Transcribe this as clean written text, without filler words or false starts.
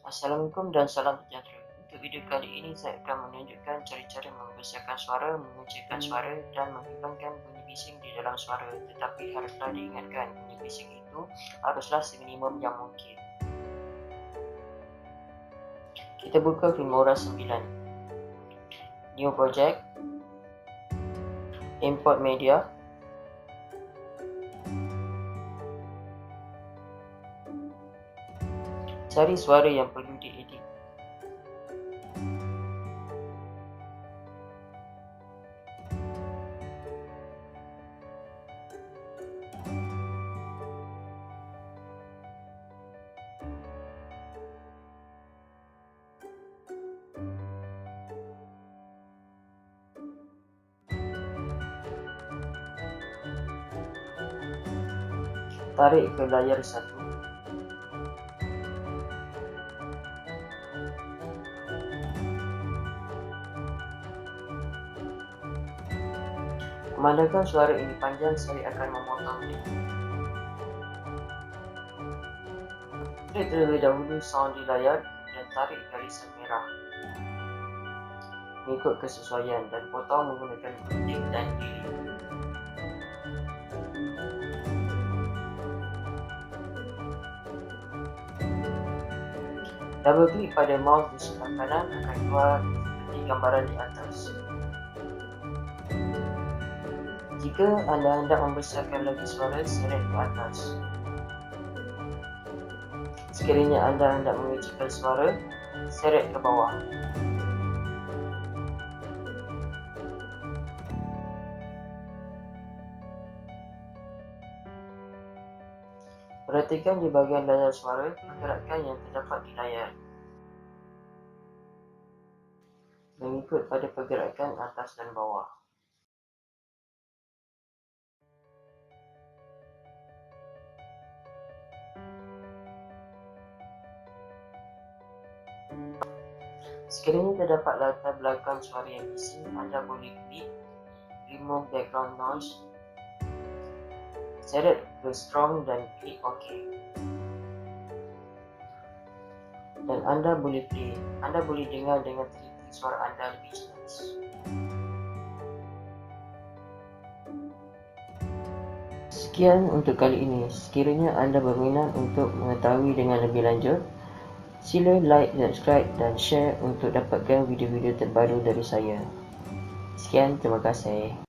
Assalamualaikum dan salam sejahtera. Untuk video kali ini saya akan menunjukkan cara-cara membesarkan suara, mengecilkan suara dan menghilangkan bunyi bising di dalam suara. Tetapi haruslah diingatkan, bunyi bising itu haruslah seminimum yang mungkin. Kita buka Filmora 9. New project. Import media. Cari suara yang perlu diedit. Tarik ke layar 1. Memandangkan suara ini panjang, saya akan memotongnya. Klik terlebih dahulu sound di layar dan tarik garisan merah mengikut kesesuaian dan potong menggunakan gunting dan lili. Double klik pada mouse di sebelah kanan akan keluar seperti gambaran di atas. Jika anda hendak membesarkan lagi suara, seret ke atas. Sekiranya anda hendak mengecilkan suara, seret ke bawah. Perhatikan di bahagian layar suara pergerakan yang terdapat di layar, mengikut pada pergerakan atas dan bawah. Sekiranya terdapat latar belakang suara yang bising, anda boleh klik Remove Background Noise, seret ke Strong dan klik OK. Dan anda boleh play. Anda boleh dengar dengan teliti suara anda lebih jelas. Sekian untuk kali ini. Sekiranya anda berminat untuk mengetahui dengan lebih lanjut, sila like, subscribe dan share untuk dapatkan video-video terbaru dari saya. Sekian, terima kasih.